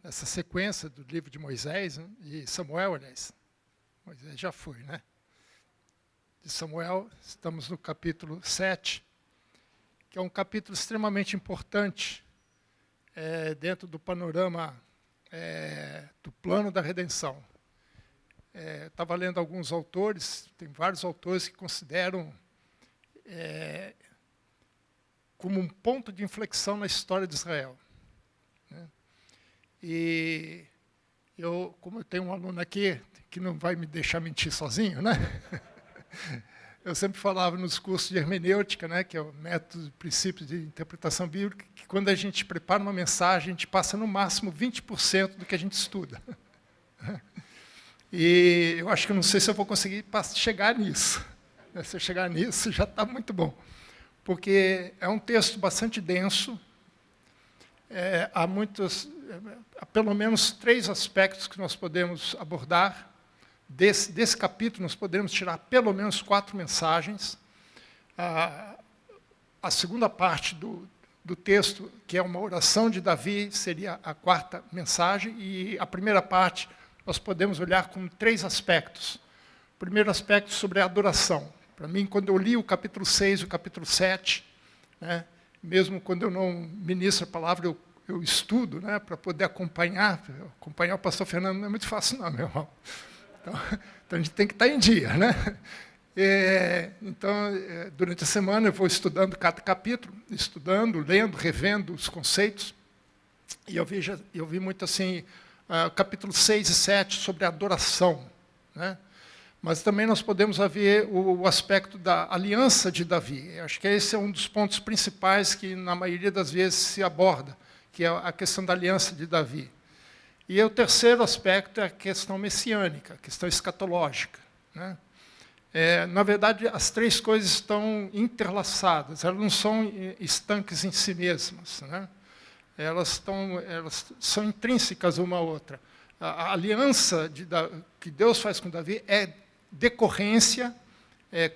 nessa sequência do livro de Moisés, né, e Samuel, aliás. Moisés já foi, né? De Samuel, estamos no capítulo 7, que é um capítulo extremamente importante dentro do panorama do plano da redenção. Estava lendo alguns autores, tem vários autores que consideram como um ponto de inflexão na história de Israel, né? E como eu tenho um aluno aqui que não vai me deixar mentir sozinho, né? Eu sempre falava nos cursos de hermenêutica, né, que é o método de princípios de interpretação bíblica, que quando a gente prepara uma mensagem, a gente passa no máximo 20% do que a gente estuda. E eu acho que não sei se eu vou conseguir chegar nisso. Se eu chegar nisso, já está muito bom. Porque é um texto bastante denso, há pelo menos 3 aspectos que nós podemos abordar. Desse capítulo, nós podemos tirar pelo menos 4 mensagens. A segunda parte do texto, que é uma oração de Davi, seria a 4ª mensagem, e a primeira parte nós podemos olhar com 3 aspectos. O primeiro aspecto sobre a adoração. Para mim, quando eu li o capítulo 6 e o capítulo 7, né, mesmo quando eu não ministro a palavra, eu estudo, né, para poder acompanhar o pastor Fernando não é muito fácil não, meu irmão. Então a gente tem que estar em dia, né? Então, durante a semana eu vou estudando cada capítulo, lendo, revendo os conceitos, e eu vi muito assim, capítulo 6 e 7 sobre a adoração, né? Mas também nós podemos ver o aspecto da aliança de Davi. Eu acho que esse é um dos pontos principais que, na maioria das vezes, se aborda, que é a questão da aliança de Davi. E o terceiro aspecto é a questão messiânica, a questão escatológica, né? Na verdade, as 3 coisas estão interlaçadas, elas não são estanques em si mesmas, né? Elas são intrínsecas uma à outra. A aliança que Deus faz com Davi é decorrência,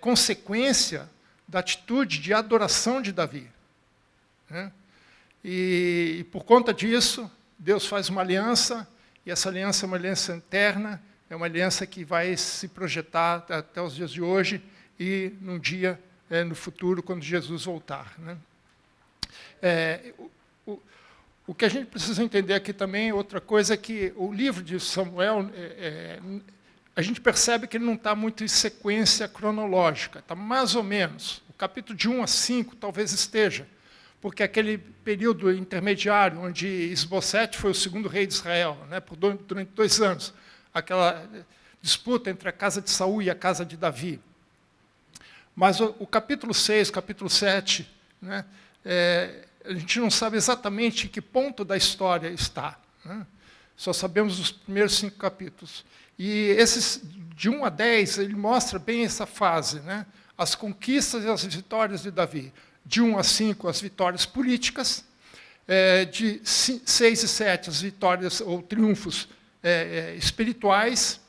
consequência da atitude de adoração de Davi, né? E por conta disso, Deus faz uma aliança, e essa aliança é uma aliança eterna, é uma aliança que vai se projetar até os dias de hoje e num dia no futuro, quando Jesus voltar, né? O que a gente precisa entender aqui também, outra coisa, é que o livro de Samuel, a gente percebe que ele não está muito em sequência cronológica, está mais ou menos. O capítulo de 1 a 5 talvez esteja, porque aquele período intermediário, onde Isbosete foi o 2º rei de Israel, né, durante 2 anos, aquela disputa entre a casa de Saul e a casa de Davi. Mas o capítulo 6, capítulo 7, né, a gente não sabe exatamente em que ponto da história está, né? Só sabemos os primeiros 5 capítulos. E esses, de 1 a 10, ele mostra bem essa fase, né? As conquistas e as vitórias de Davi. De 1 a 5, as vitórias políticas. De 6 e 7, as vitórias ou triunfos espirituais.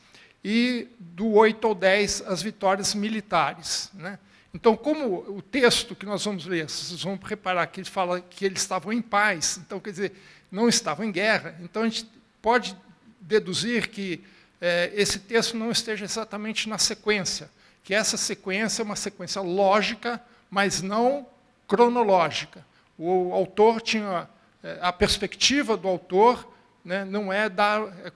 E do 8 ao 10, as vitórias militares, né? Então, como o texto que nós vamos ler, vocês vão reparar que ele fala que eles estavam em paz, então, quer dizer, não estavam em guerra, então a gente pode deduzir que esse texto não esteja exatamente na sequência, que essa sequência é uma sequência lógica, mas não cronológica. O autor tinha, a perspectiva do autor, né, não é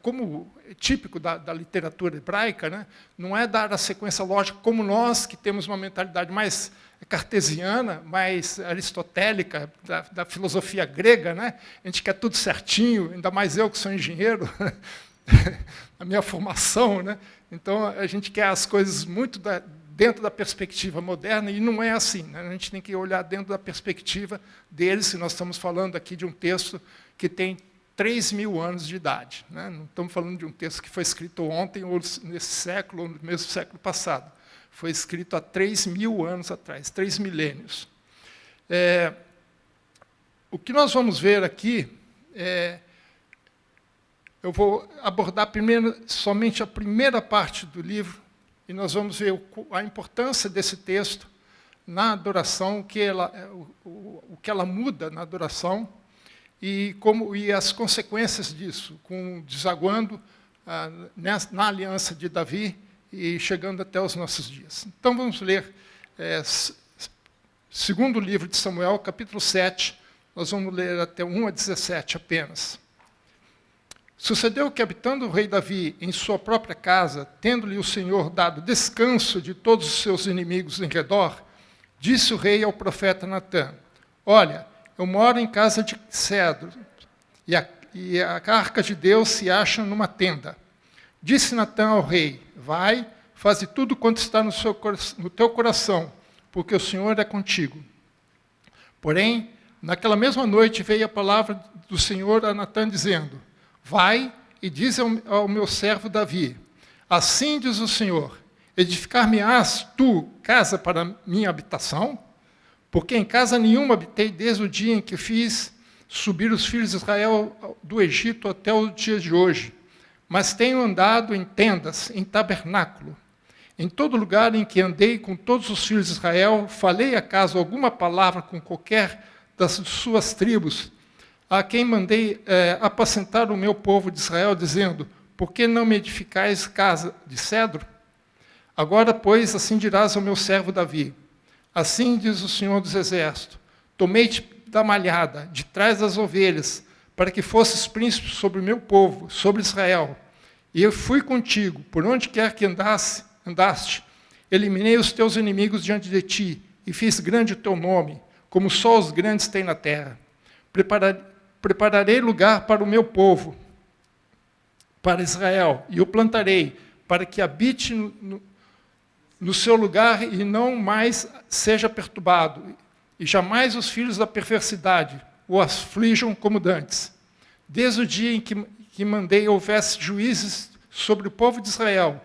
como é típico da literatura hebraica, né, não é dar a sequência lógica como nós, que temos uma mentalidade mais cartesiana, mais aristotélica, da filosofia grega, né, a gente quer tudo certinho, ainda mais eu que sou engenheiro, a minha formação, né, então a gente quer as coisas muito dentro da perspectiva moderna, e não é assim, né, a gente tem que olhar dentro da perspectiva deles, se nós estamos falando aqui de um texto que tem 3.000 anos de idade, né? Não estamos falando de um texto que foi escrito ontem, ou nesse século, ou no mesmo século passado. Foi escrito há 3.000 anos atrás, 3 milênios. O que nós vamos ver aqui, eu vou abordar primeiro somente a primeira parte do livro, e nós vamos ver a importância desse texto na adoração, o que ela muda na adoração, e as consequências disso, desaguando na aliança de Davi e chegando até os nossos dias. Então, vamos ler segundo livro de Samuel, capítulo 7, nós vamos ler até 1 a 17 apenas. Sucedeu que, habitando o rei Davi em sua própria casa, tendo-lhe o Senhor dado descanso de todos os seus inimigos em redor, disse o rei ao profeta Natã: olha, eu moro em casa de cedro, e a arca de Deus se acha numa tenda. Disse Natã ao rei: vai, faze tudo quanto está no teu coração, porque o Senhor é contigo. Porém, naquela mesma noite veio a palavra do Senhor a Natã, dizendo: vai e diz ao meu servo Davi: assim diz o Senhor, edificar-me-ás tu casa para minha habitação? Porque em casa nenhuma habitei desde o dia em que fiz subir os filhos de Israel do Egito até o dia de hoje, mas tenho andado em tendas, em tabernáculo. Em todo lugar em que andei com todos os filhos de Israel, falei acaso alguma palavra com qualquer das suas tribos, a quem mandei apacentar o meu povo de Israel, dizendo: por que não me edificais casa de cedro? Agora, pois, assim dirás ao meu servo Davi: assim diz o Senhor dos Exércitos: tomei-te da malhada, de trás das ovelhas, para que fosses príncipe sobre o meu povo, sobre Israel. E eu fui contigo, por onde quer que andaste, eliminei os teus inimigos diante de ti, e fiz grande o teu nome, como só os grandes têm na terra. Prepararei lugar para o meu povo, para Israel, e o plantarei, para que habite no seu lugar e não mais seja perturbado, e jamais os filhos da perversidade o aflijam como dantes. Desde o dia em que mandei houvesse juízes sobre o povo de Israel,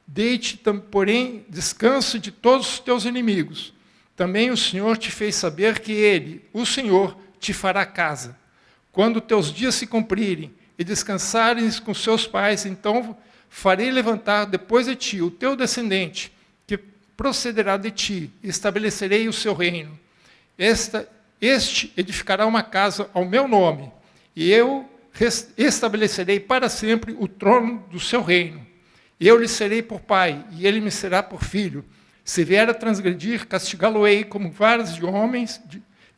dei-te, porém, descanso de todos os teus inimigos. Também o Senhor te fez saber que Ele, o Senhor, te fará casa. Quando teus dias se cumprirem e descansares com seus pais, então farei levantar depois de ti o teu descendente, que procederá de ti, e estabelecerei o seu reino. Este edificará uma casa ao meu nome, e eu estabelecerei para sempre o trono do seu reino. Eu lhe serei por pai, e ele me será por filho. Se vier a transgredir, castigá-lo-ei como varas de homens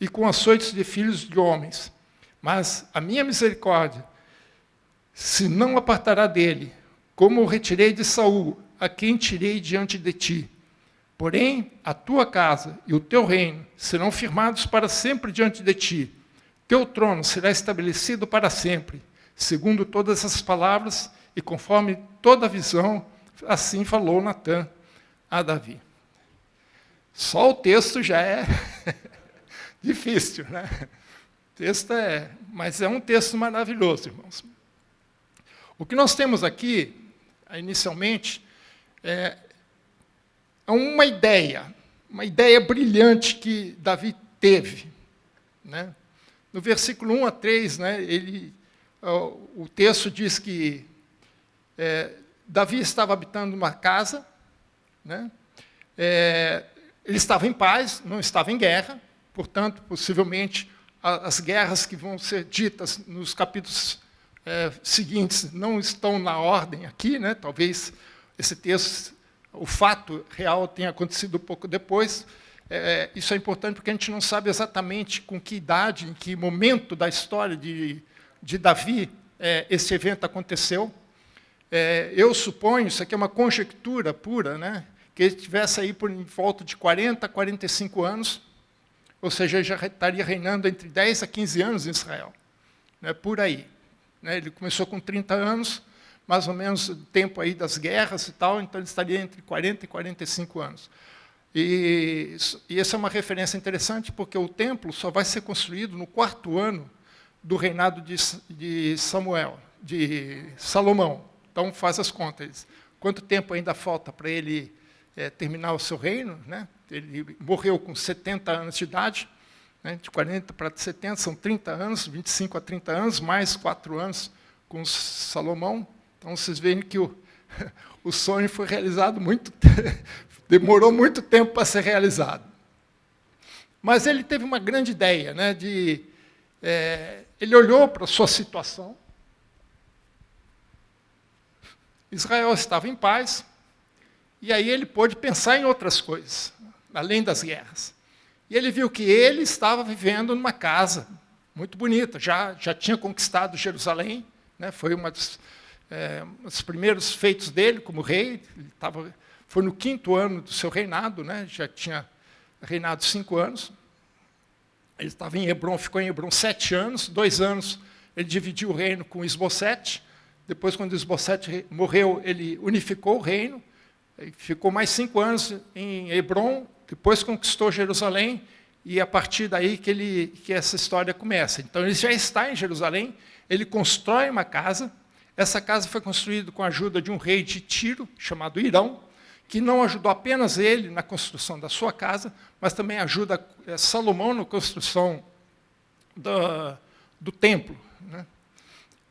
e com açoites de filhos de homens. Mas a minha misericórdia se não apartará dele, como o retirei de Saul, a quem tirei diante de ti. Porém, a tua casa e o teu reino serão firmados para sempre diante de ti. Teu trono será estabelecido para sempre, segundo todas as palavras e conforme toda a visão, assim falou Natã a Davi. Só o texto já é difícil, né? O texto mas é um texto maravilhoso, irmãos. O que nós temos aqui, inicialmente, é uma ideia brilhante que Davi teve, né? No versículo 1 a 3, né, o texto diz que Davi estava habitando uma casa, né? Ele estava em paz, não estava em guerra, portanto, possivelmente, as guerras que vão ser ditas nos capítulos seguintes não estão na ordem aqui, né? Talvez esse texto, o fato real tenha acontecido um pouco depois. Isso é importante porque a gente não sabe exatamente com que idade, em que momento da história de Davi esse evento aconteceu. Eu suponho, isso aqui é uma conjectura pura, né, que ele estivesse aí por em volta de 40 a 45 anos, ou seja, ele já estaria reinando entre 10 a 15 anos em Israel, né, por aí. Né, ele começou com 30 anos, mais ou menos o tempo aí das guerras e tal, então ele estaria entre 40 e 45 anos. E essa é uma referência interessante, porque o templo só vai ser construído no 4º ano do reinado de Salomão. Então, faz as contas. Quanto tempo ainda falta para ele terminar o seu reino? Né? Ele morreu com 70 anos de idade, né? De 40 para 70, são 30 anos, 25 a 30 anos, mais 4 anos com Salomão. Então, vocês veem que o sonho foi realizado demorou muito tempo para ser realizado. Mas ele teve uma grande ideia, né, ele olhou para a sua situação. Israel estava em paz, e aí ele pôde pensar em outras coisas, além das guerras. E ele viu que ele estava vivendo numa casa muito bonita, já tinha conquistado Jerusalém, né, foi um dos primeiros feitos dele como rei, foi no 5º ano do seu reinado, né, já tinha reinado 5 anos. Ele estava em Hebrom, ficou em Hebrom 7 anos, 2 anos ele dividiu o reino com Isbosete. Depois, quando Isbosete morreu, ele unificou o reino, ficou mais 5 anos em Hebrom, depois conquistou Jerusalém, e é a partir daí que essa história começa. Então, ele já está em Jerusalém, ele constrói uma casa. Essa casa foi construída com a ajuda de um rei de Tiro, chamado Irão, que não ajudou apenas ele na construção da sua casa, mas também ajuda Salomão na construção do templo, né?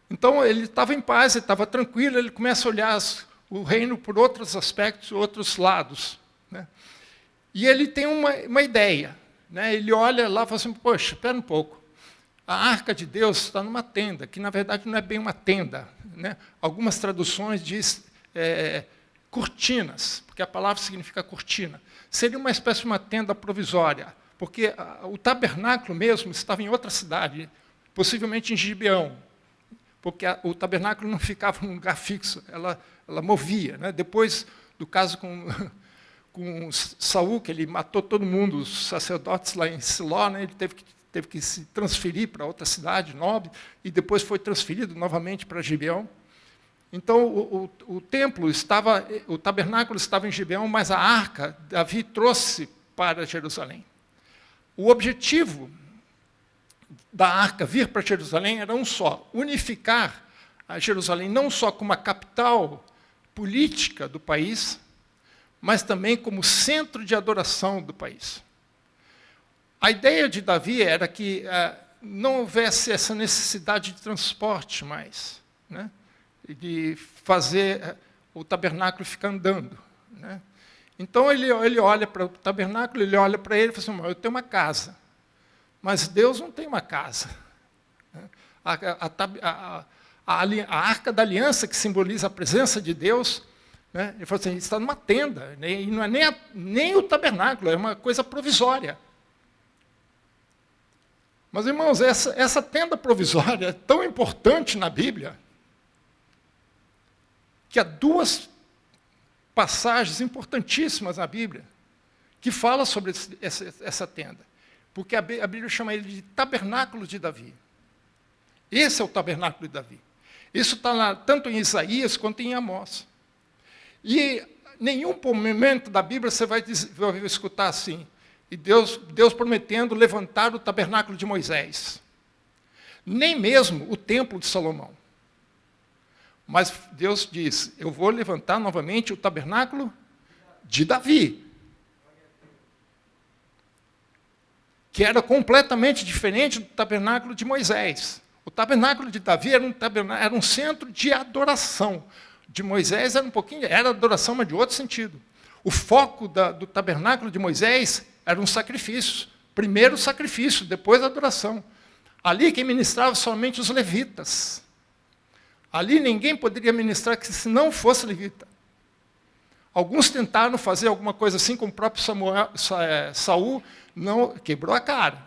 Então, ele estava em paz, ele estava tranquilo, ele começa a olhar o reino por outros aspectos, outros lados, né? E ele tem uma ideia, né? Ele olha lá e fala assim, poxa, espera um pouco, a arca de Deus está numa tenda, que na verdade não é bem uma tenda, né? Algumas traduções dizem cortinas, porque a palavra significa cortina. Seria uma espécie de uma tenda provisória, porque o tabernáculo mesmo estava em outra cidade, possivelmente em Gibeão, porque o tabernáculo não ficava num lugar fixo, ela movia, né? Depois do caso com Saul, que ele matou todo mundo, os sacerdotes lá em Siló, né? Ele teve que se transferir para outra cidade, Nob, e depois foi transferido novamente para Gibeão. Então, o tabernáculo estava em Gibeão, mas a arca, Davi trouxe para Jerusalém. O objetivo da arca vir para Jerusalém era um só, unificar a Jerusalém não só como a capital política do país, mas também como centro de adoração do país. A ideia de Davi era que não houvesse essa necessidade de transporte mais, né? De fazer o tabernáculo ficar andando, né? Então, ele olha para o tabernáculo, ele olha para ele e fala assim, eu tenho uma casa, mas Deus não tem uma casa. A arca da aliança, que simboliza a presença de Deus, né? Ele falou assim, está numa tenda, né? E não é nem o tabernáculo, é uma coisa provisória. Mas, irmãos, essa tenda provisória é tão importante na Bíblia, que há 2 passagens importantíssimas na Bíblia que falam sobre essa tenda. Porque a Bíblia chama ele de tabernáculo de Davi. Esse é o tabernáculo de Davi. Isso está lá tanto em Isaías quanto em Amós. E nenhum momento da Bíblia você vai escutar assim, e Deus prometendo levantar o tabernáculo de Moisés. Nem mesmo o templo de Salomão. Mas Deus diz, eu vou levantar novamente o tabernáculo de Davi. Que era completamente diferente do tabernáculo de Moisés. O tabernáculo de Davi era um centro de adoração. De Moisés era adoração, mas de outro sentido. O foco do tabernáculo de Moisés era um sacrifício. Primeiro o sacrifício, depois a adoração. Ali quem ministrava somente os levitas. Ali ninguém poderia ministrar se não fosse levita. Alguns tentaram fazer alguma coisa assim, como o próprio Saul, não, quebrou a cara.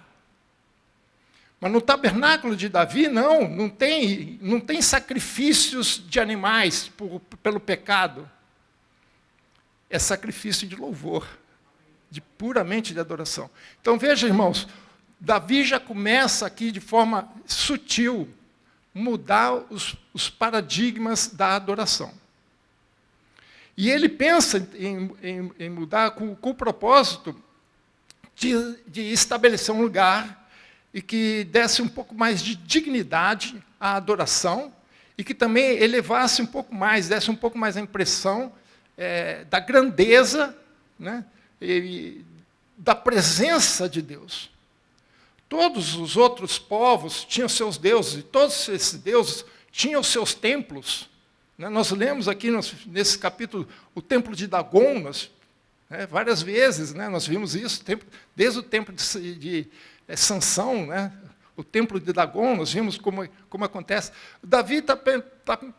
Mas no tabernáculo de Davi, não tem sacrifícios de animais pelo pecado. É sacrifício de louvor, puramente de adoração. Então, veja, irmãos, Davi já começa aqui de forma sutil, mudar os paradigmas da adoração. E ele pensa em mudar com o propósito de estabelecer um lugar e que desse um pouco mais de dignidade à adoração e que também elevasse um pouco mais, desse um pouco mais a impressão da grandeza, né, e da presença de Deus. Todos os outros povos tinham seus deuses, e todos esses deuses tinham seus templos. Nós lemos aqui nesse capítulo o templo de Dagon, várias vezes, nós vimos isso, desde o templo de Sansão, o templo de Dagon, nós vimos como acontece. Davi está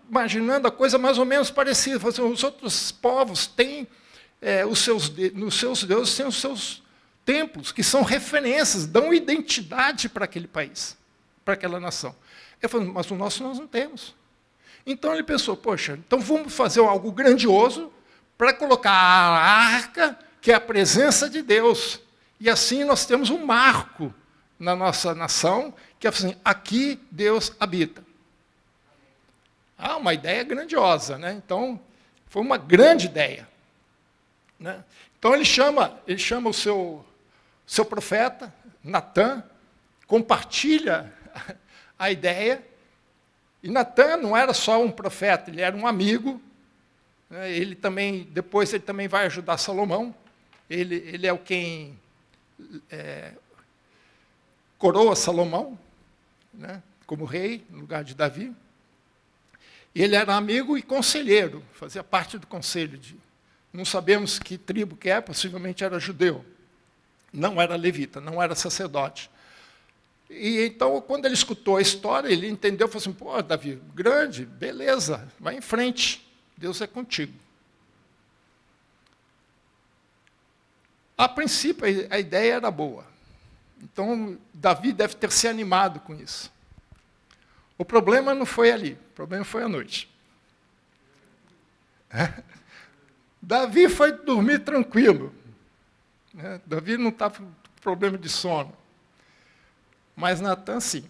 imaginando a coisa mais ou menos parecida. Assim, os outros povos têm os seus deuses, têm os seus templos, que são referências, dão identidade para aquele país, para aquela nação. Ele falou, mas o nosso nós não temos. Então ele pensou, poxa, então vamos fazer algo grandioso para colocar a arca, que é a presença de Deus. E assim nós temos um marco na nossa nação, que é assim, aqui Deus habita. Uma ideia grandiosa, né? Então, foi uma grande ideia. Né? Então ele chama o seu profeta, Natã, compartilha a ideia. E Natã não era só um profeta, ele era um amigo. Né? Depois ele também vai ajudar Salomão. Ele é quem coroa Salomão, né, como rei, no lugar de Davi. E ele era amigo e conselheiro, fazia parte do conselho. Não sabemos que tribo que é, possivelmente era judeu. Não era levita, não era sacerdote. E então, quando ele escutou a história, ele entendeu, falou assim, pô, Davi, grande, beleza, vai em frente, Deus é contigo. A princípio, a ideia era boa. Então, Davi deve ter se animado com isso. O problema não foi ali, o problema foi à noite. Davi foi dormir tranquilo. Davi não estava com problema de sono. Mas Natã, sim.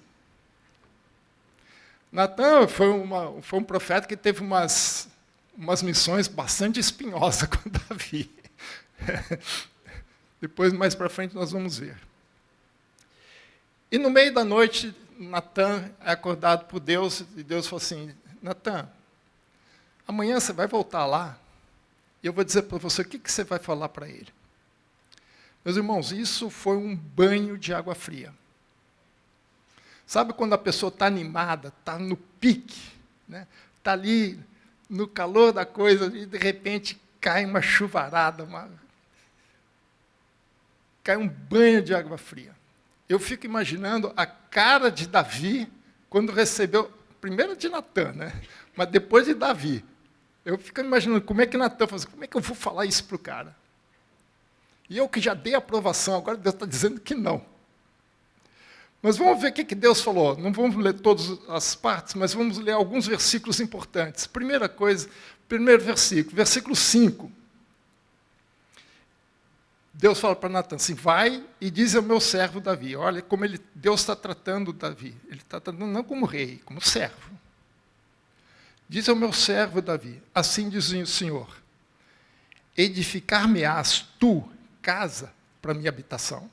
Natã foi um profeta que teve umas missões bastante espinhosas com Davi. Depois, mais para frente, nós vamos ver. E no meio da noite, Natã é acordado por Deus, e Deus falou assim, Natã, amanhã você vai voltar lá, e eu vou dizer para você o que você vai falar para ele. Meus irmãos, isso foi um banho de água fria. Sabe quando a pessoa está animada, está no pique, né? Está ali no calor da coisa, e de repente cai uma chuvarada, cai um banho de água fria. Eu fico imaginando a cara de Davi quando recebeu, primeiro de Natã, né? Mas depois de Davi. Eu fico imaginando como é que Natã faz, como é que eu vou falar isso para o cara? E eu que já dei aprovação, agora Deus está dizendo que não. Mas vamos ver o que Deus falou. Não vamos ler todas as partes, mas vamos ler alguns versículos importantes. Primeira coisa, primeiro versículo, versículo 5. Deus fala para Natã assim, vai e diz ao meu servo Davi. Olha como Deus está tratando Davi. Ele está tratando não como rei, como servo. Diz ao meu servo Davi, assim diz o Senhor, edificar-me-ás tu casa para minha habitação?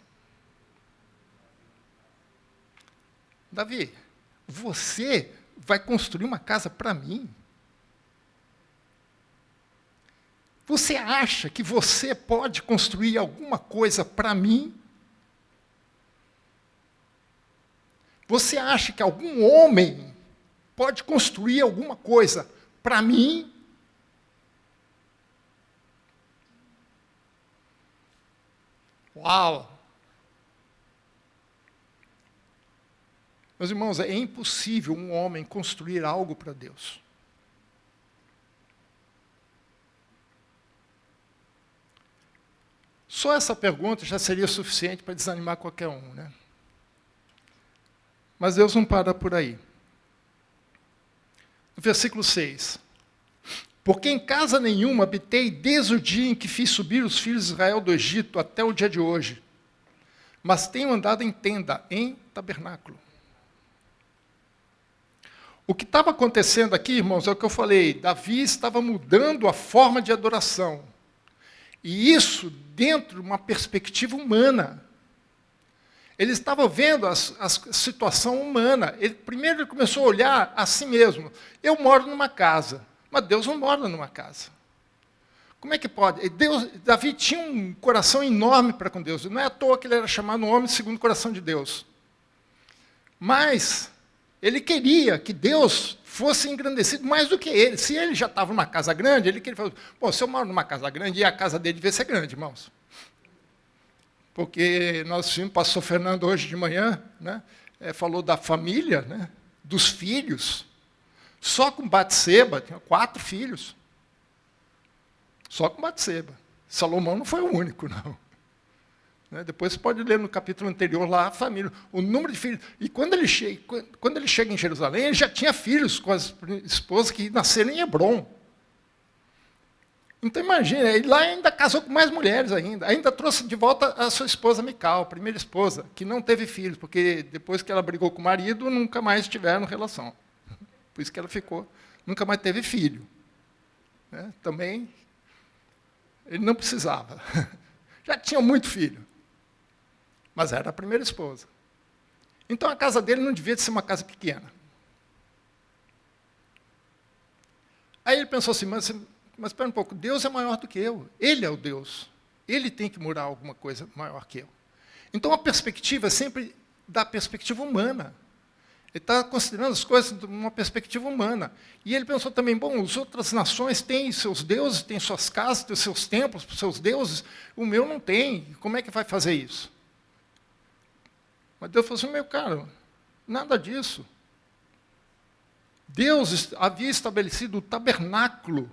Davi, você vai construir uma casa para mim? Você acha que você pode construir alguma coisa para mim? Você acha que algum homem pode construir alguma coisa para mim? Uau! Meus irmãos, é impossível um homem construir algo para Deus. Só essa pergunta já seria suficiente para desanimar qualquer um, né? Mas Deus não para por aí. No versículo 6. Porque em casa nenhuma habitei desde o dia em que fiz subir os filhos de Israel do Egito até o dia de hoje, mas tenho andado em tenda, em tabernáculo. O que estava acontecendo aqui, irmãos, é o que eu falei, Davi estava mudando a forma de adoração. E isso dentro de uma perspectiva humana. Ele estava vendo a situação humana. Primeiro ele começou a olhar a si mesmo. Eu moro numa casa, mas Deus não mora numa casa. Como é que pode? Davi tinha um coração enorme para com Deus. Não é à toa que ele era chamado um homem segundo o coração de Deus. Mas ele queria que Deus fosse engrandecido mais do que ele. Se ele já estava numa casa grande, ele queria falar, bom, se eu moro numa casa grande, e a casa dele devia ser grande, irmãos. Porque nós vimos, pastor Fernando hoje de manhã, né, falou da família, né? Dos filhos. Só com Batseba, tinha 4 filhos. Só com Batseba. Salomão não foi o único, não. Depois você pode ler no capítulo anterior lá a família, o número de filhos. E quando ele chega em Jerusalém, ele já tinha filhos com as esposas que nasceram em Hebrom. Então imagina, ele lá ainda casou com mais mulheres ainda trouxe de volta a sua esposa Mical, a primeira esposa, que não teve filhos, porque depois que ela brigou com o marido, nunca mais tiveram relação. Por isso que ela ficou, nunca mais teve filho. Também, ele não precisava. Já tinha muito filho. Mas era a primeira esposa. Então a casa dele não devia ser uma casa pequena. Aí ele pensou assim, mas espera um pouco, Deus é maior do que eu. Ele é o Deus. Ele tem que morar alguma coisa maior que eu. Então a perspectiva é sempre da perspectiva humana. Ele está considerando as coisas de uma perspectiva humana. E ele pensou também, bom, as outras nações têm seus deuses, têm suas casas, têm seus templos, seus deuses, o meu não tem. Como é que vai fazer isso? Mas Deus falou assim, meu caro, nada disso. Deus havia estabelecido o tabernáculo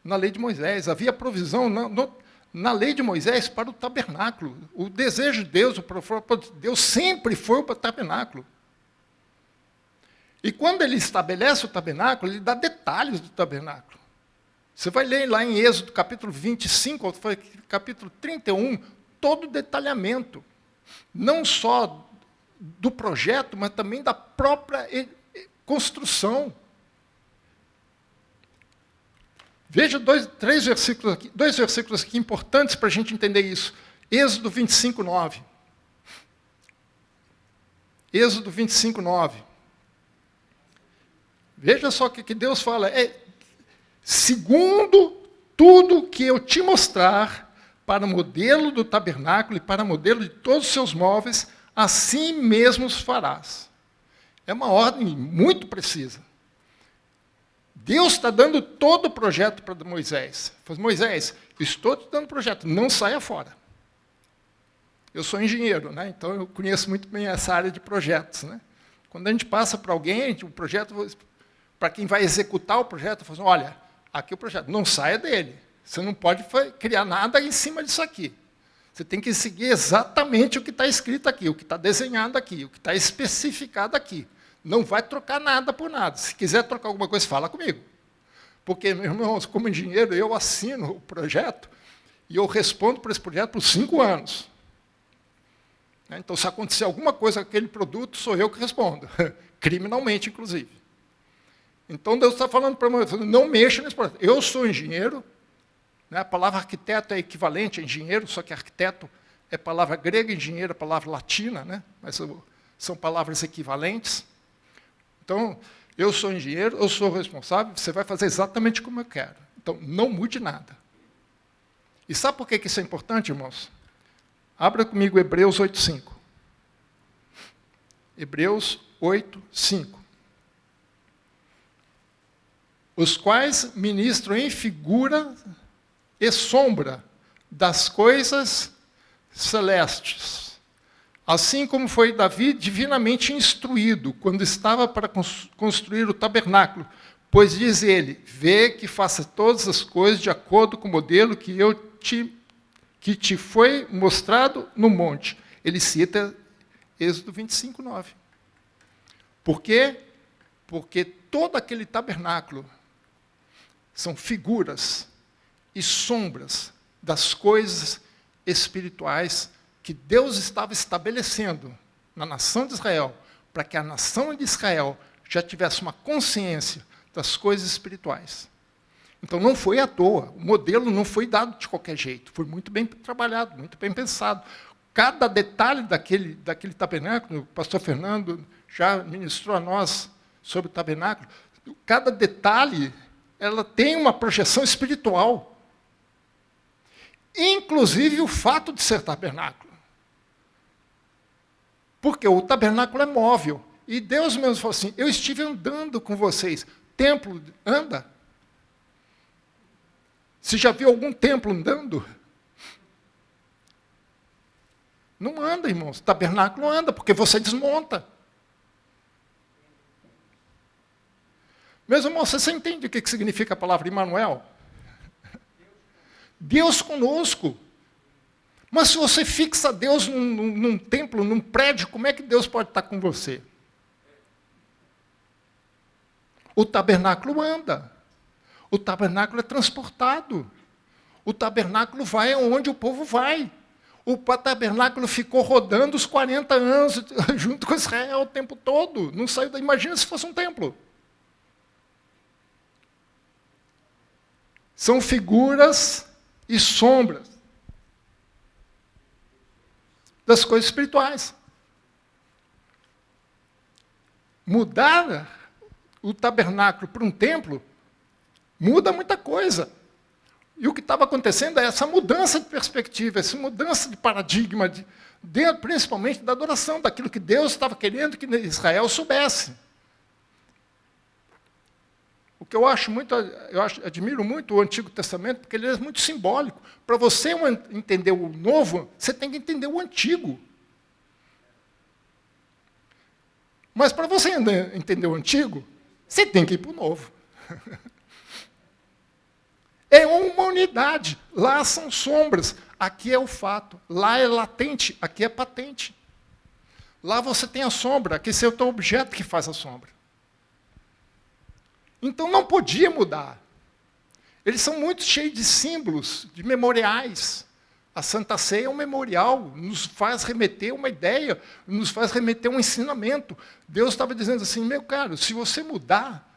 na lei de Moisés. Havia provisão na lei de Moisés para o tabernáculo. O desejo de Deus, o propósito de Deus sempre foi o tabernáculo. E quando ele estabelece o tabernáculo, ele dá detalhes do tabernáculo. Você vai ler lá em Êxodo, capítulo 25, capítulo 31, todo o detalhamento. Não só do projeto, mas também da própria construção. Veja dois versículos aqui importantes para a gente entender isso. Êxodo 25, 9. Êxodo 25, 9. Veja só o que Deus fala. Segundo tudo que eu te mostrar, para o modelo do tabernáculo e para o modelo de todos os seus móveis, assim mesmo os farás. É uma ordem muito precisa. Deus está dando todo o projeto para Moisés. Ele falou, Moisés, estou te dando o projeto, não saia fora. Eu sou engenheiro, né? Então eu conheço muito bem essa área de projetos. Né? Quando a gente passa para alguém, o projeto, para quem vai executar o projeto, fala assim, olha, aqui é o projeto, não saia dele. Você não pode criar nada em cima disso aqui. Você tem que seguir exatamente o que está escrito aqui, o que está desenhado aqui, o que está especificado aqui. Não vai trocar nada por nada. Se quiser trocar alguma coisa, fala comigo. Porque, meus irmãos, como engenheiro, eu assino o projeto e eu respondo por esse projeto por 5 anos. Então, se acontecer alguma coisa com aquele produto, sou eu que respondo. Criminalmente, inclusive. Então, Deus está falando para mim, não mexa nesse projeto. Eu sou engenheiro. A palavra arquiteto é equivalente a engenheiro, só que arquiteto é palavra grega, engenheiro é palavra latina, né? Mas são palavras equivalentes. Então, eu sou engenheiro, eu sou responsável, você vai fazer exatamente como eu quero. Então, não mude nada. E sabe por que isso é importante, irmãos? Abra comigo Hebreus 8:5. Hebreus 8:5. Os quais ministram em figura e sombra das coisas celestes. Assim como foi Davi divinamente instruído, quando estava para construir o tabernáculo, pois diz ele, vê que faça todas as coisas de acordo com o modelo que te foi mostrado no monte. Ele cita Êxodo 25, 9. Por quê? Porque todo aquele tabernáculo são figuras e sombras das coisas espirituais que Deus estava estabelecendo na nação de Israel, para que a nação de Israel já tivesse uma consciência das coisas espirituais. Então não foi à toa, o modelo não foi dado de qualquer jeito, foi muito bem trabalhado, muito bem pensado. Cada detalhe daquele tabernáculo, o pastor Fernando já ministrou a nós sobre o tabernáculo, cada detalhe ela tem uma projeção espiritual. Inclusive o fato de ser tabernáculo. Porque o tabernáculo é móvel. E Deus mesmo falou assim, eu estive andando com vocês. Templo anda? Você já viu algum templo andando? Não anda, irmãos. O tabernáculo anda, porque você desmonta. Meus irmãos, você entende o que significa a palavra Immanuel? Deus conosco. Mas se você fixa Deus num templo, num prédio, como é que Deus pode estar com você? O tabernáculo anda. O tabernáculo é transportado. O tabernáculo vai onde o povo vai. O tabernáculo ficou rodando os 40 anos junto com Israel o tempo todo. Não saiu daí. Imagina se fosse um templo. São figuras e sombras das coisas espirituais. Mudar o tabernáculo para um templo muda muita coisa. E o que estava acontecendo é essa mudança de perspectiva, essa mudança de paradigma, principalmente da adoração, daquilo que Deus estava querendo que Israel soubesse. O que eu admiro muito o Antigo Testamento, porque ele é muito simbólico. Para você entender o novo, você tem que entender o antigo. Mas para você entender o antigo, você tem que ir para o novo. É uma unidade. Lá são sombras, aqui é o fato. Lá é latente, aqui é patente. Lá você tem a sombra, aqui é o teu objeto que faz a sombra. Então não podia mudar. Eles são muito cheios de símbolos, de memoriais. A Santa Ceia é um memorial, nos faz remeter uma ideia, nos faz remeter um ensinamento. Deus estava dizendo assim, meu caro, se você mudar,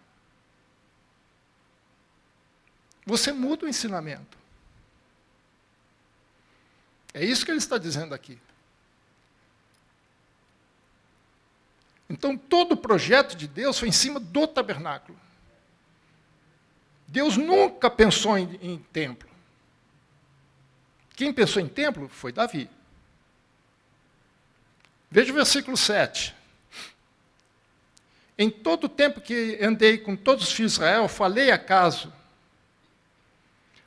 você muda o ensinamento. É isso que ele está dizendo aqui. Então, todo o projeto de Deus foi em cima do tabernáculo. Deus nunca pensou em templo. Quem pensou em templo foi Davi. Veja o versículo 7. Em todo o tempo que andei com todos os filhos de Israel, falei acaso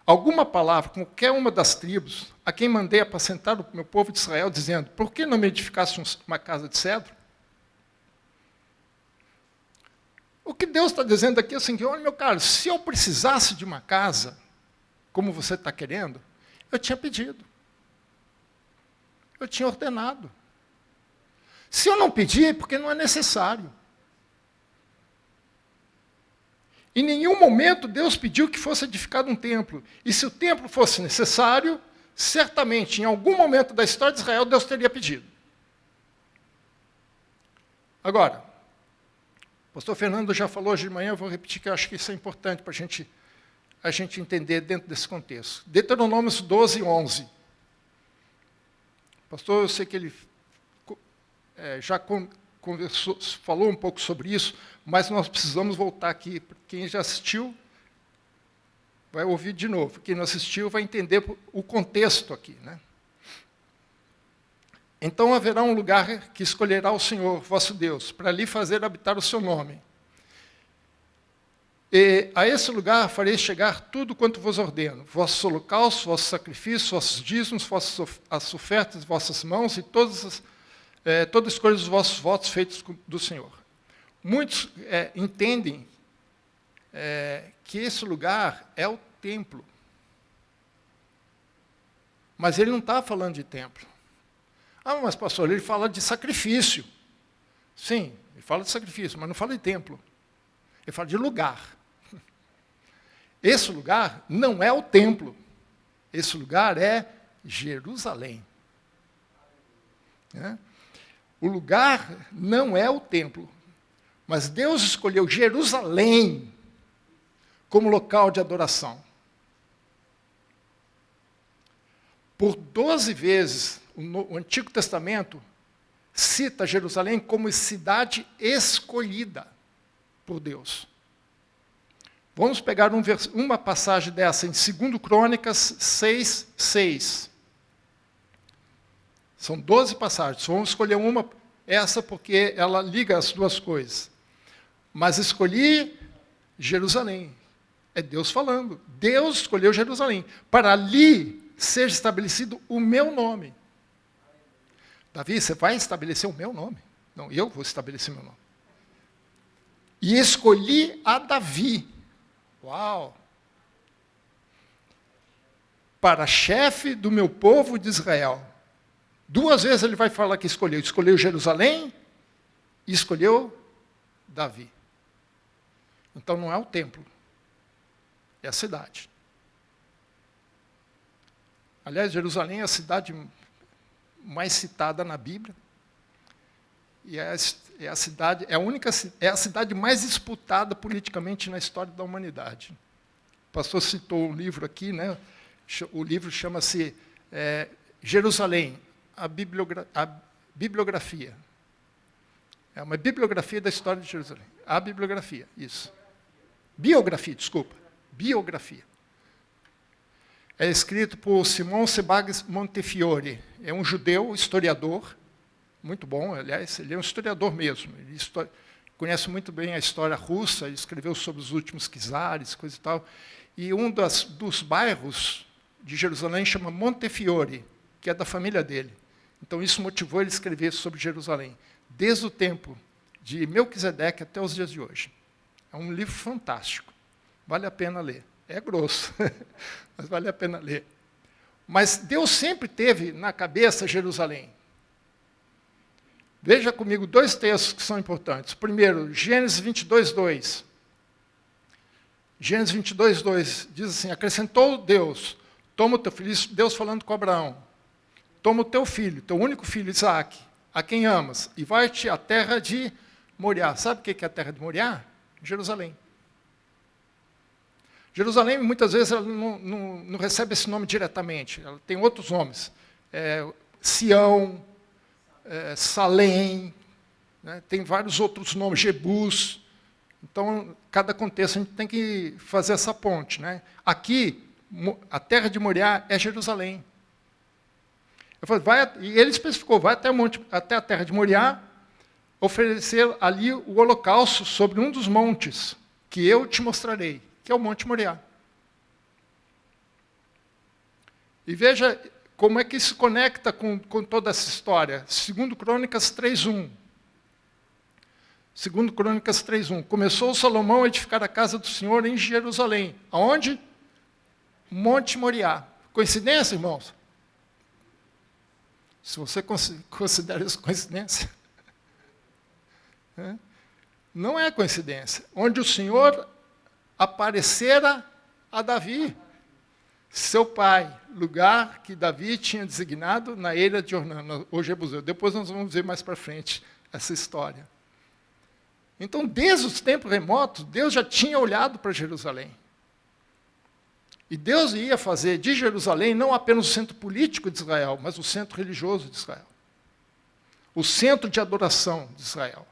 alguma palavra com qualquer uma das tribos, a quem mandei apacentar o meu povo de Israel, dizendo, por que não me edificasse uma casa de cedro? O que Deus está dizendo aqui é assim, olha, meu caro, se eu precisasse de uma casa, como você está querendo, eu tinha pedido. Eu tinha ordenado. Se eu não pedir, é porque não é necessário. Em nenhum momento Deus pediu que fosse edificado um templo. E se o templo fosse necessário, certamente, em algum momento da história de Israel, Deus teria pedido. Agora, o pastor Fernando já falou hoje de manhã, eu vou repetir que eu acho que isso é importante para a gente entender dentro desse contexto. Deuteronômios 12, 11. Pastor, eu sei que ele já conversou, falou um pouco sobre isso, mas nós precisamos voltar aqui. Quem já assistiu, vai ouvir de novo. Quem não assistiu vai entender o contexto aqui, né? Então haverá um lugar que escolherá o Senhor, vosso Deus, para ali fazer habitar o seu nome. E a esse lugar farei chegar tudo quanto vos ordeno, vossos holocaustos, vossos sacrifícios, vossos dízimos, as ofertas de vossas mãos e todas as escolha dos vossos votos feitos do Senhor. Muitos entendem que esse lugar é o templo. Mas ele não está falando de templo. Ah, mas pastor, ele fala de sacrifício. Sim, ele fala de sacrifício, mas não fala de templo. Ele fala de lugar. Esse lugar não é o templo. Esse lugar é Jerusalém. O lugar não é o templo. Mas Deus escolheu Jerusalém como local de adoração. Por 12 vezes, o Antigo Testamento cita Jerusalém como cidade escolhida por Deus. Vamos pegar uma passagem dessa em 2 Crônicas 6, 6. São 12 passagens. Vamos escolher essa porque ela liga as duas coisas. Mas escolhi Jerusalém. É Deus falando. Deus escolheu Jerusalém para ali ser estabelecido o meu nome. Davi, você vai estabelecer o meu nome? Não, eu vou estabelecer meu nome. E escolhi a Davi. Uau! Para chefe do meu povo de Israel. 2 vezes ele vai falar que escolheu. Escolheu Jerusalém e escolheu Davi. Então não é o templo, é a cidade. Aliás, Jerusalém é a cidade mais citada na Bíblia. E é a cidade, é a cidade mais disputada politicamente na história da humanidade. O pastor citou um livro aqui, né? O livro chama-se Jerusalém, a bibliografia. É uma bibliografia da história de Jerusalém. A bibliografia, isso. Biografia, desculpa. Biografia. É escrito por Simão Sebag Montefiore. É um judeu, historiador, muito bom, aliás, ele é um historiador mesmo. Ele conhece muito bem a história russa, ele escreveu sobre os últimos czares, coisa e tal. E um dos bairros de Jerusalém chama Montefiore, que é da família dele. Então isso motivou ele a escrever sobre Jerusalém, desde o tempo de Melquisedeque até os dias de hoje. É um livro fantástico, vale a pena ler. É grosso, mas vale a pena ler. Mas Deus sempre teve na cabeça Jerusalém. Veja comigo 2 textos que são importantes. Primeiro, Gênesis 22, 2. Gênesis 22, 2 diz assim, acrescentou Deus, toma o teu filho, Deus falando com Abraão, toma o teu filho, teu único filho, Isaque, a quem amas, e vai-te à terra de Moriá. Sabe o que é a terra de Moriá? Jerusalém. Jerusalém, muitas vezes, ela não recebe esse nome diretamente, ela tem outros nomes. Sião, Salém, né? Tem vários outros nomes, Jebus. Então, cada contexto a gente tem que fazer essa ponte. Né? Aqui, a terra de Moriá é Jerusalém. E ele especificou, vai até a terra de Moriá, oferecer ali o holocausto sobre um dos montes, que eu te mostrarei, que é o Monte Moriá. E veja como é que isso conecta com toda essa história. 2 Crônicas 3:1. 2 Crônicas 3:1. Começou Salomão a edificar a casa do Senhor em Jerusalém. Aonde? Monte Moriá. Coincidência, irmãos? Se você considera isso coincidência. Não é coincidência. Onde o Senhor aparecera a Davi, seu pai, lugar que Davi tinha designado na eira de Ornã, hoje é Jebuseu. Depois nós vamos ver mais para frente essa história. Então, desde os tempos remotos, Deus já tinha olhado para Jerusalém. E Deus ia fazer de Jerusalém não apenas o centro político de Israel, mas o centro religioso de Israel. O centro de adoração de Israel.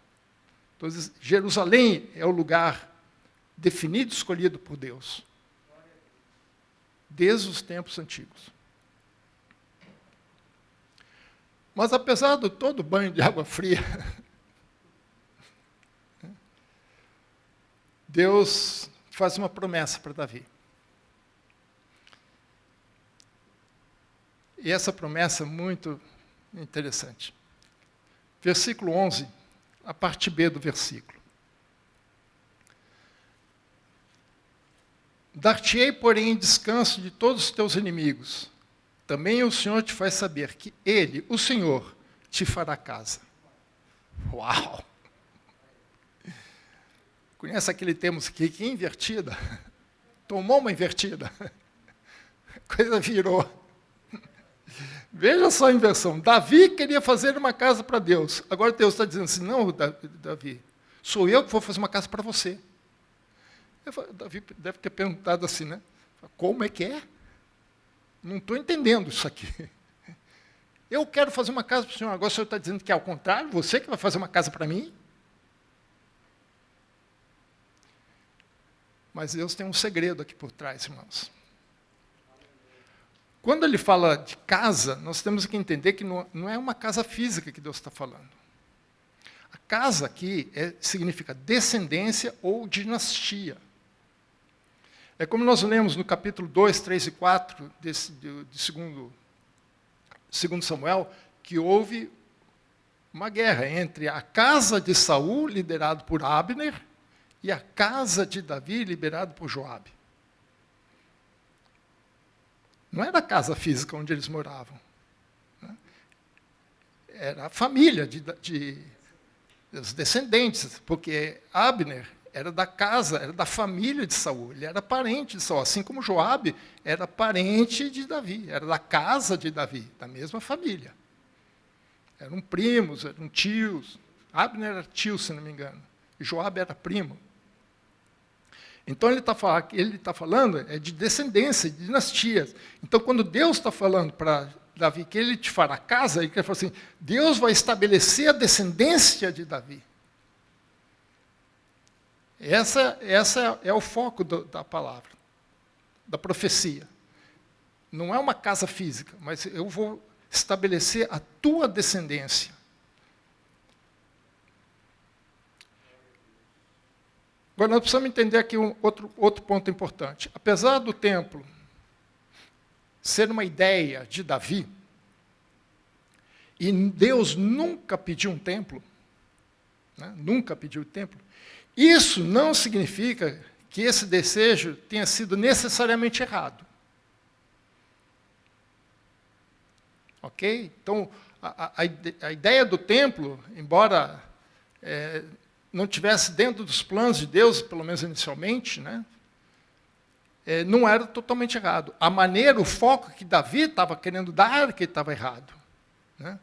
Então, Jerusalém é o lugar definido e escolhido por Deus. Desde os tempos antigos. Mas, apesar de todo banho de água fria, Deus faz uma promessa para Davi. E essa promessa é muito interessante. Versículo 11, a parte B do versículo. Dar-te-ei, porém, descanso de todos os teus inimigos. Também o Senhor te faz saber que Ele, o Senhor, te fará casa. Uau! Conhece aquele termo que invertida? Tomou uma invertida. A coisa virou. Veja só a inversão. Davi queria fazer uma casa para Deus. Agora Deus está dizendo assim, não, Davi, sou eu que vou fazer uma casa para você. Davi deve ter perguntado assim, né? Como é que é? Não estou entendendo isso aqui. Eu quero fazer uma casa para o Senhor. Agora o Senhor está dizendo que é ao contrário, você que vai fazer uma casa para mim? Mas Deus tem um segredo aqui por trás, irmãos. Quando ele fala de casa, nós temos que entender que não é uma casa física que Deus está falando. A casa aqui significa descendência ou dinastia. É como nós lemos no capítulo 2, 3 e 4 de 2 Samuel, que houve uma guerra entre a casa de Saul, liderado por Abner, e a casa de Davi, liderado por Joabe. Não era a casa física onde eles moravam. Era a família dos descendentes, porque Abner era da casa, era da família de Saul, ele era parente de Saul, assim como Joabe era parente de Davi, era da casa de Davi, da mesma família. Eram primos, eram tios. Abner era tio, se não me engano, e Joabe era primo. Então ele está falando de descendência, de dinastias. Então, quando Deus está falando para Davi que ele te fará casa, ele quer falar assim, Deus vai estabelecer a descendência de Davi. Essa é o foco da palavra, da profecia. Não é uma casa física, mas eu vou estabelecer a tua descendência. Agora, nós precisamos entender aqui outro ponto importante. Apesar do templo ser uma ideia de Davi, e Deus nunca pediu um templo, né? Nunca pediu templo, isso não significa que esse desejo tenha sido necessariamente errado. Ok? Então, a ideia do templo, embora não tivesse dentro dos planos de Deus, pelo menos inicialmente, né, não era totalmente errado. A maneira, o foco que Davi estava querendo dar era que estava errado. Né?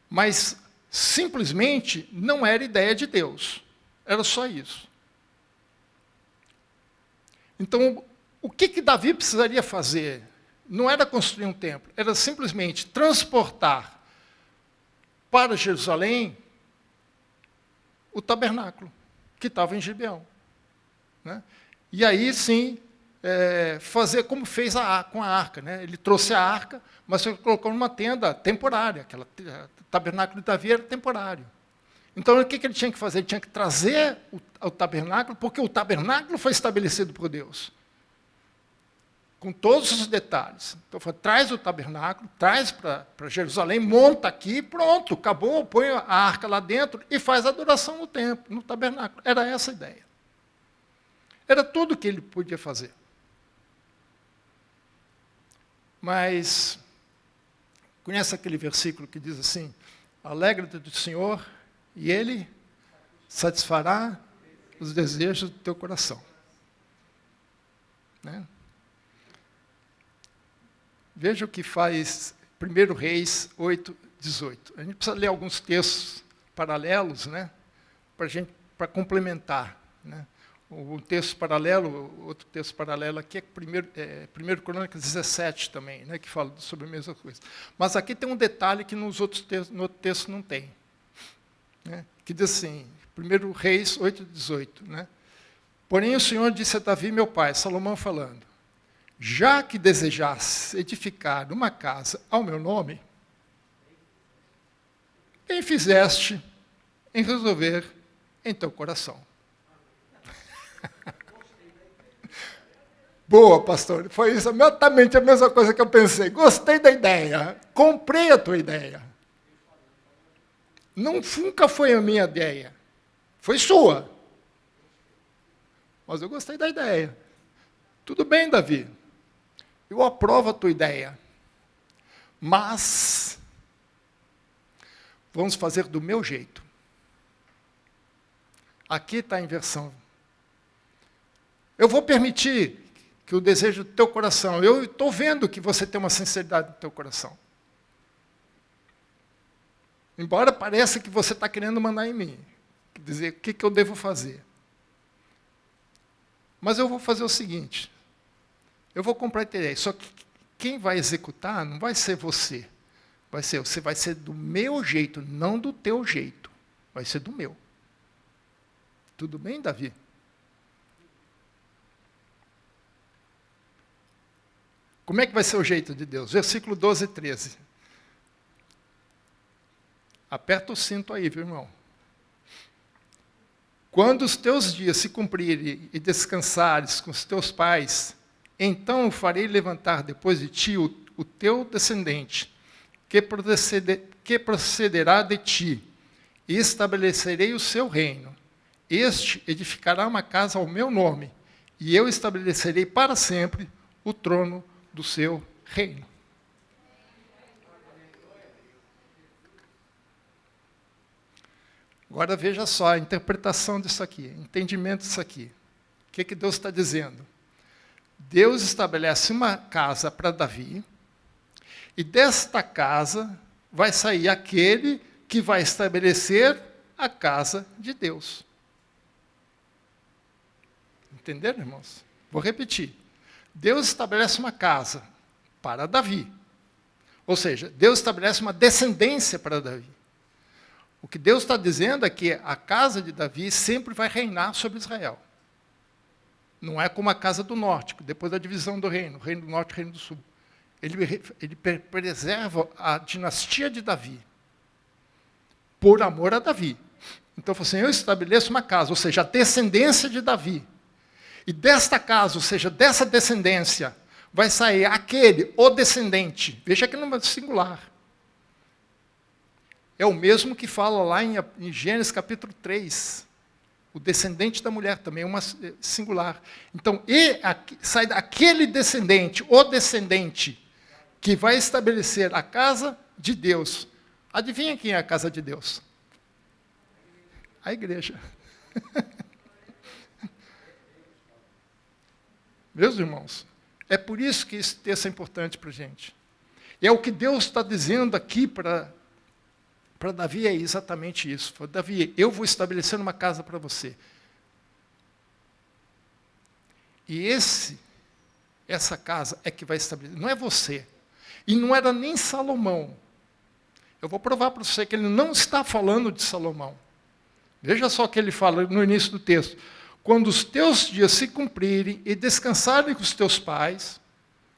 Mas, simplesmente, não era ideia de Deus. Era só isso. Então, o que Davi precisaria fazer? Não era construir um templo, era simplesmente transportar para Jerusalém o tabernáculo, que estava em Gibeão. Né? E aí, sim, fazer como fez com a arca. Né? Ele trouxe a arca, mas ele colocou numa tenda temporária. O tabernáculo de Davi era temporário. Então, o que ele tinha que fazer? Ele tinha que trazer o tabernáculo, porque o tabernáculo foi estabelecido por Deus. Com todos os detalhes. Então, traz o tabernáculo, traz para Jerusalém, monta aqui, pronto, acabou, põe a arca lá dentro e faz a adoração no templo, no tabernáculo. Era essa a ideia. Era tudo o que ele podia fazer. Mas, conhece aquele versículo que diz assim, alegra-te do Senhor e Ele satisfará os desejos do teu coração. Né? Veja o que faz 1 Reis 8, 18. A gente precisa ler alguns textos paralelos, né, para complementar. Né? O texto paralelo, outro texto paralelo aqui é 1 Crônicas 17 também, né, que fala sobre a mesma coisa. Mas aqui tem um detalhe que no outro texto não tem. Né, que diz assim, 1 Reis 8, 18. Né? Porém o Senhor disse a Davi, meu pai, Salomão falando, já que desejasse edificar uma casa ao meu nome, bem fizeste em resolver em teu coração. Boa, pastor. Foi isso, exatamente a mesma coisa que eu pensei. Gostei da ideia. Comprei a tua ideia. Nunca foi a minha ideia. Foi sua. Mas eu gostei da ideia. Tudo bem, Davi. Eu aprovo a tua ideia. Mas vamos fazer do meu jeito. Aqui está a inversão. Eu vou permitir que o desejo do teu coração, eu estou vendo que você tem uma sinceridade no teu coração. Embora pareça que você está querendo mandar em mim, dizer o que eu devo fazer. Mas eu vou fazer o seguinte, eu vou comprar a ideia, só que quem vai executar não vai ser você. Você vai ser do meu jeito, não do teu jeito. Vai ser do meu. Tudo bem, Davi? Como é que vai ser o jeito de Deus? Versículo 12 e 13. Aperta o cinto aí, viu, irmão? Quando os teus dias se cumprirem e descansares com os teus pais, então eu farei levantar depois de ti o teu descendente, que procederá de ti, e estabelecerei o seu reino. Este edificará uma casa ao meu nome, e eu estabelecerei para sempre o trono do seu reino. Agora veja só a interpretação disso aqui, entendimento disso aqui. O que Deus está dizendo? Deus estabelece uma casa para Davi, e desta casa vai sair aquele que vai estabelecer a casa de Deus. Entenderam, irmãos? Vou repetir. Deus estabelece uma casa para Davi. Ou seja, Deus estabelece uma descendência para Davi. O que Deus está dizendo é que a casa de Davi sempre vai reinar sobre Israel. Não é como a casa do norte, depois da divisão do reino do norte e o reino do sul. Ele preserva a dinastia de Davi, por amor a Davi. Então, assim, eu estabeleço uma casa, ou seja, a descendência de Davi. E desta casa, ou seja, dessa descendência, vai sair aquele, o descendente. Veja que no singular. É o mesmo que fala lá em Gênesis capítulo 3. O descendente da mulher também é uma singular. Então, sai daquele descendente, o descendente, que vai estabelecer a casa de Deus. Adivinha quem é a casa de Deus? A igreja. Meus irmãos, é por isso que esse texto é importante para a gente. É o que Deus está dizendo aqui para Davi, é exatamente isso. Fala, Davi, eu vou estabelecer uma casa para você. E essa casa é que vai estabelecer, não é você. E não era nem Salomão. Eu vou provar para você que ele não está falando de Salomão. Veja só o que ele fala no início do texto. Quando os teus dias se cumprirem e descansarem com os teus pais,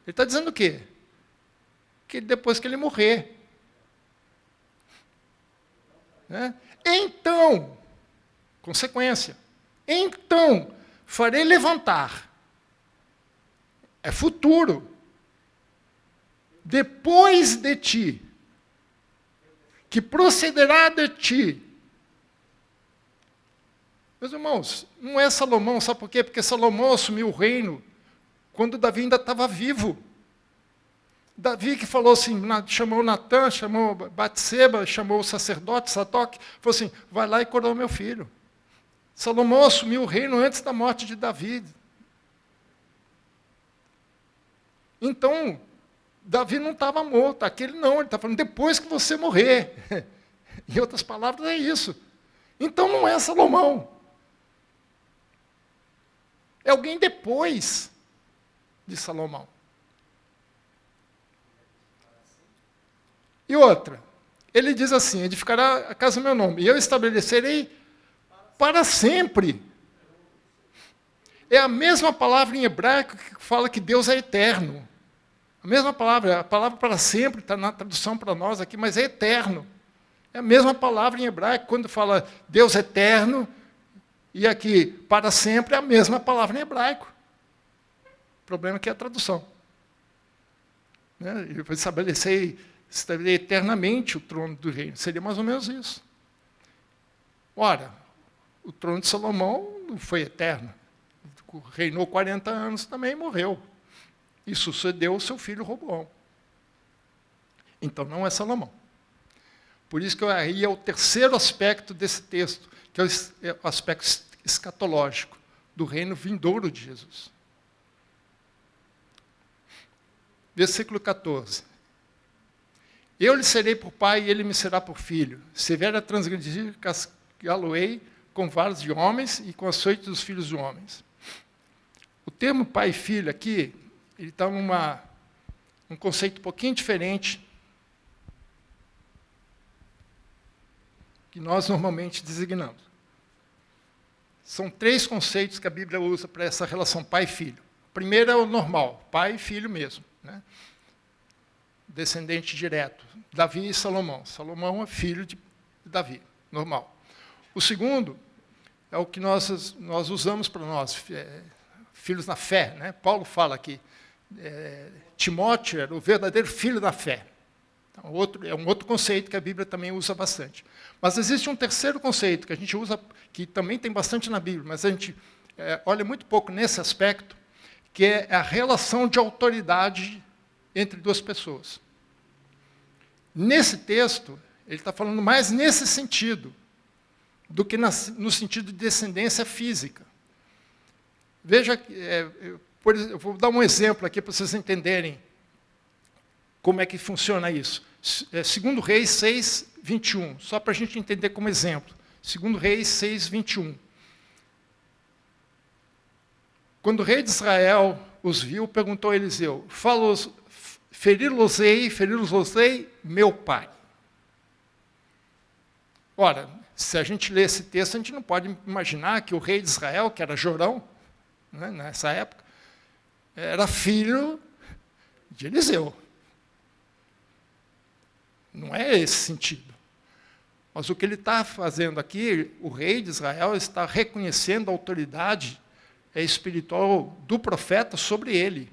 ele está dizendo o quê? Que depois que ele morrer. Né? Então, consequência, então farei levantar, é futuro, depois de ti, que procederá de ti. Meus irmãos, não é Salomão, sabe por quê? Porque Salomão assumiu o reino quando Davi ainda estava vivo. Davi que falou assim, chamou Natã, chamou Batseba, chamou o sacerdote, Sadoc, falou assim, vai lá e coroa meu filho. Salomão assumiu o reino antes da morte de Davi. Então, Davi não estava morto, aquele não, ele está falando depois que você morrer. Em outras palavras, é isso. Então não é Salomão. É alguém depois de Salomão. E outra, ele diz assim, edificará a casa do meu nome, e eu estabelecerei para sempre. É a mesma palavra em hebraico que fala que Deus é eterno. A mesma palavra, a palavra para sempre está na tradução para nós aqui, mas é eterno. É a mesma palavra em hebraico, quando fala Deus eterno, e aqui, para sempre, é a mesma palavra em hebraico. O problema é que é a tradução. Ele vai estabelecer eternamente o trono do reino. Seria mais ou menos isso. Ora, o trono de Salomão não foi eterno. Reinou 40 anos também e morreu. E sucedeu o seu filho Roboão. Então não é Salomão. Por isso que aí é o terceiro aspecto desse texto, que é o aspecto escatológico do reino vindouro de Jesus. Versículo 14. Eu lhe serei por pai e ele me será por filho. Se vier a transgredir, castigá-lo-ei com varas de homens e com açoite dos filhos de homens. O termo pai e filho aqui, ele está num conceito um pouquinho diferente que nós normalmente designamos. São 3 conceitos que a Bíblia usa para essa relação pai e filho. O primeiro é o normal, pai e filho mesmo. Né? Descendente direto, Davi e Salomão. Salomão é filho de Davi, normal. O segundo é o que nós usamos para nós, filhos na fé. Né? Paulo fala aqui, Timóteo era o verdadeiro filho da fé. Então, é um outro conceito que a Bíblia também usa bastante. Mas existe um terceiro conceito que a gente usa, que também tem bastante na Bíblia, mas a gente olha muito pouco nesse aspecto, que é a relação de autoridade entre duas pessoas. Nesse texto, ele está falando mais nesse sentido, do que no sentido de descendência física. Veja, eu vou dar um exemplo aqui para vocês entenderem como é que funciona isso. 2 Reis 6, 21, só para a gente entender como exemplo. 2 Reis 6, 21. Quando o rei de Israel os viu, perguntou a Eliseu, ferir-los-ei, meu pai. Ora, se a gente lê esse texto, a gente não pode imaginar que o rei de Israel, que era Jorão, né, nessa época, era filho de Eliseu. Não é esse sentido. Mas o que ele está fazendo aqui, o rei de Israel está reconhecendo a autoridade espiritual do profeta sobre ele.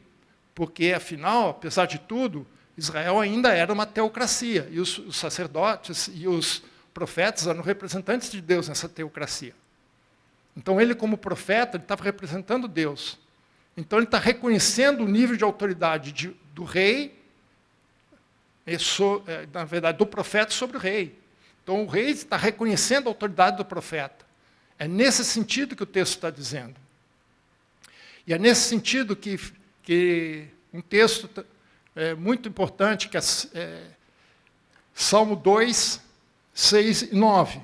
Porque, afinal, apesar de tudo, Israel ainda era uma teocracia. E os sacerdotes e os profetas eram representantes de Deus nessa teocracia. Então, ele, como profeta, ele estava representando Deus. Então, ele está reconhecendo o nível de autoridade do rei, na verdade, do profeta sobre o rei. Então, o rei está reconhecendo a autoridade do profeta. É nesse sentido que o texto está dizendo. E é nesse sentido que um texto muito importante, que é Salmo 2, 6 e 9.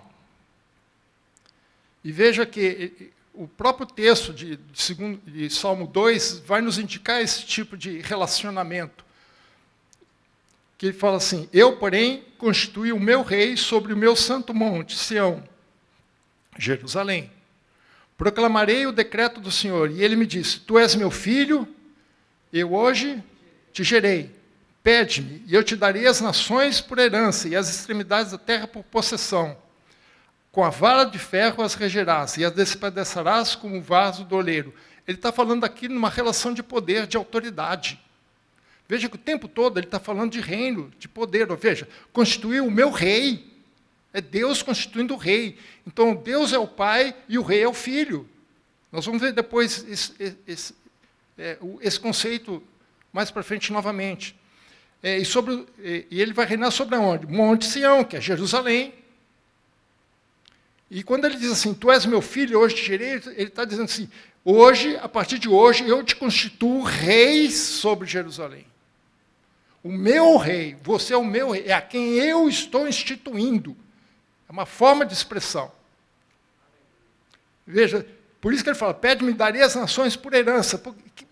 E veja que o próprio texto de Salmo 2 vai nos indicar esse tipo de relacionamento. Que ele fala assim, eu, porém, constituí o meu rei sobre o meu santo monte, Sião, Jerusalém. Proclamarei o decreto do Senhor. E ele me disse, tu és meu filho, eu hoje te gerei. Pede-me, e eu te darei as nações por herança, e as extremidades da terra por possessão. Com a vara de ferro as regerás, e as despedaçarás como o vaso do oleiro. Ele está falando aqui numa relação de poder, de autoridade. Veja que o tempo todo ele está falando de reino, de poder. Veja, constituiu o meu rei. É Deus constituindo o rei. Então, Deus é o pai e o rei é o filho. Nós vamos ver depois esse conceito mais para frente novamente. E ele vai reinar sobre onde? Monte Sião, que é Jerusalém. E quando ele diz assim, tu és meu filho, hoje te gerei, ele está dizendo assim, hoje, a partir de hoje, eu te constituo rei sobre Jerusalém. O meu rei, você é o meu rei, é a quem eu estou instituindo. É uma forma de expressão. Veja, por isso que ele fala, pede-me, darei as nações por herança.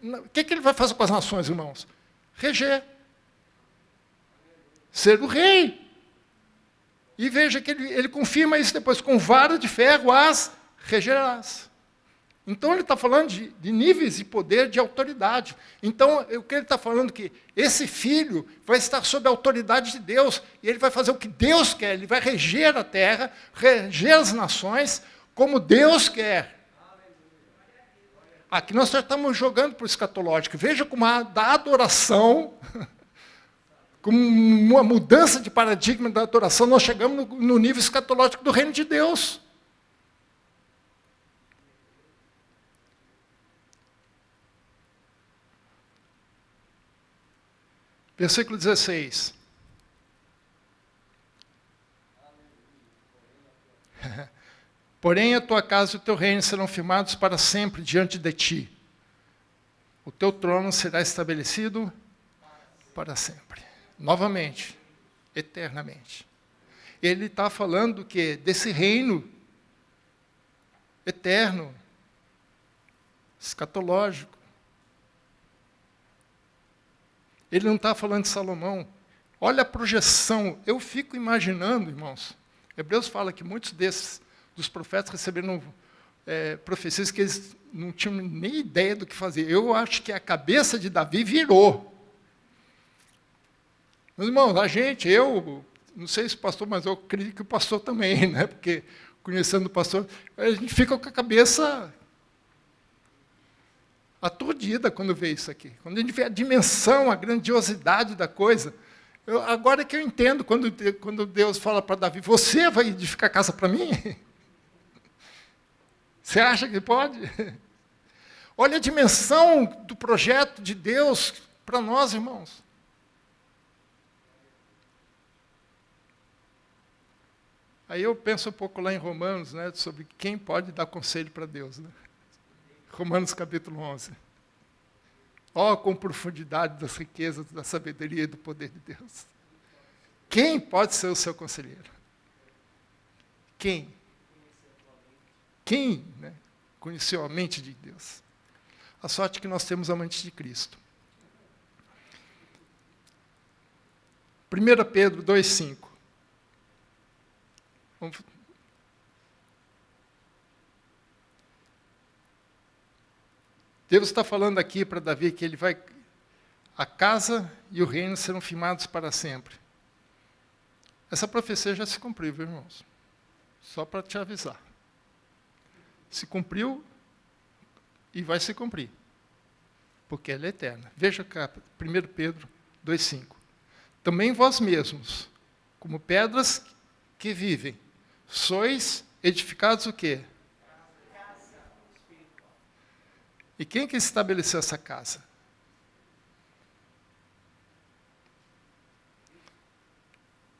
O que ele vai fazer com as nações, irmãos? Reger. Ser o rei. E veja que ele confirma isso depois, com vara de ferro as regerás. Então, ele está falando de níveis de poder, de autoridade. Então, o que ele está falando é que esse filho vai estar sob a autoridade de Deus, e ele vai fazer o que Deus quer, ele vai reger a terra, reger as nações, como Deus quer. Aqui nós já estamos jogando para o escatológico. Veja como da adoração, como uma mudança de paradigma da adoração, nós chegamos no nível escatológico do reino de Deus. Versículo 16. Porém, a tua casa e o teu reino serão firmados para sempre diante de ti. O teu trono será estabelecido para sempre. Novamente, eternamente. Ele está falando que desse reino eterno, escatológico. Ele não está falando de Salomão. Olha a projeção. Eu fico imaginando, irmãos. Hebreus fala que muitos dos profetas receberam profecias que eles não tinham nem ideia do que fazer. Eu acho que a cabeça de Davi virou. Meus irmãos, eu não sei se o pastor, mas eu acredito que o pastor também, né? Porque, conhecendo o pastor, a gente fica com a cabeça aturdida quando vê isso aqui. Quando a gente vê a dimensão, a grandiosidade da coisa, Agora que eu entendo, quando Deus fala para Davi, você vai edificar casa para mim? Você acha que pode? Olha a dimensão do projeto de Deus para nós, irmãos. Aí eu penso um pouco lá em Romanos, né, sobre quem pode dar conselho para Deus. Né? Romanos capítulo 11. Ó, com profundidade das riquezas, da sabedoria e do poder de Deus. Quem pode ser o seu conselheiro? Quem? Quem, né, conheceu a mente de Deus? A sorte que nós temos a mente de Cristo. 1 Pedro 2,5. Deus está falando aqui para Davi que a casa e o reino serão firmados para sempre. Essa profecia já se cumpriu, viu, irmãos? Só para te avisar. Se cumpriu e vai se cumprir. Porque ela é eterna. Veja cá, 1 Pedro 2,5. Também vós mesmos, como pedras que vivem, sois edificados o quê? E quem que estabeleceu essa casa?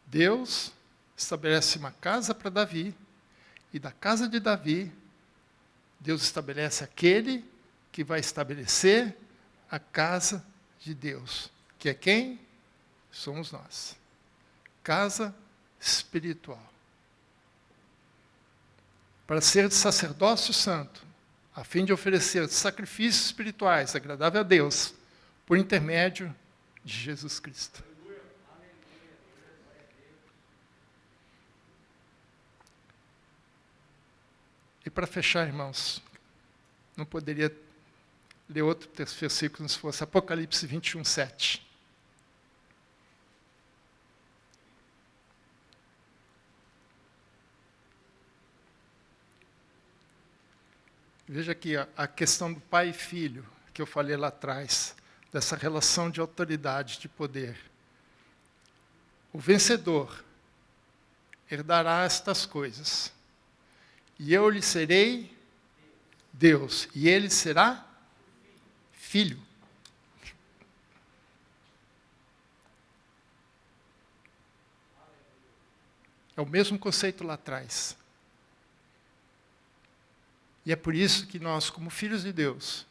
Deus estabelece uma casa para Davi, e da casa de Davi, Deus estabelece aquele que vai estabelecer a casa de Deus. Que é quem? Somos nós. Casa espiritual. Para ser de sacerdócio santo, a fim de oferecer sacrifícios espirituais agradáveis a Deus, por intermédio de Jesus Cristo. E para fechar, irmãos, não poderia ler outro versículo se fosse Apocalipse 21, 7. Veja aqui a questão do pai e filho, que eu falei lá atrás, dessa relação de autoridade, de poder. O vencedor herdará estas coisas, e eu lhe serei Deus, e ele será filho. É o mesmo conceito lá atrás. E é por isso que nós, como filhos de Deus,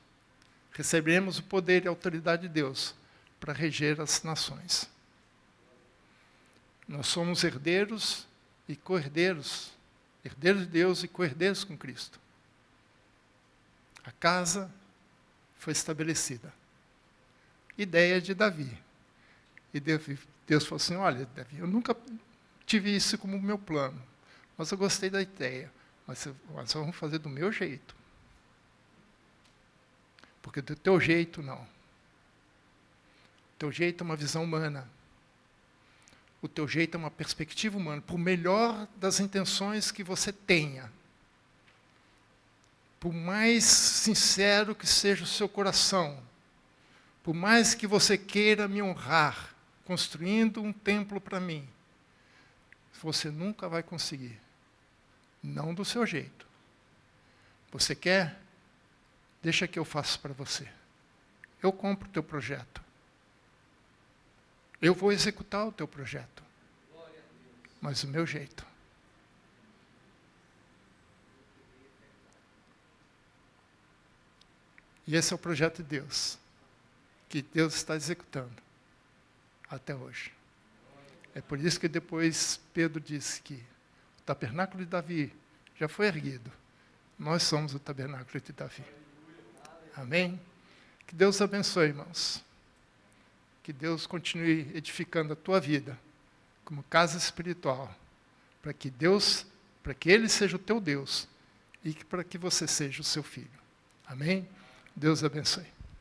receberemos o poder e a autoridade de Deus para reger as nações. Nós somos herdeiros e co-herdeiros, herdeiros de Deus e co-herdeiros com Cristo. A casa foi estabelecida. Ideia de Davi. E Deus falou assim, olha, Davi, eu nunca tive isso como meu plano, mas eu gostei da ideia. Mas vamos fazer do meu jeito. Porque do teu jeito, não. O teu jeito é uma visão humana. O teu jeito é uma perspectiva humana. Por melhor das intenções que você tenha, por mais sincero que seja o seu coração, por mais que você queira me honrar, construindo um templo para mim, você nunca vai conseguir. Não do seu jeito. Você quer? Deixa que eu faço para você. Eu compro o teu projeto. Eu vou executar o teu projeto. Mas o meu jeito. E esse é o projeto de Deus, que Deus está executando até hoje. É por isso que depois Pedro disse que o tabernáculo de Davi já foi erguido. Nós somos o tabernáculo de Davi. Amém? Que Deus abençoe, irmãos. Que Deus continue edificando a tua vida como casa espiritual, para que Ele seja o teu Deus e para que você seja o seu filho. Amém? Deus abençoe.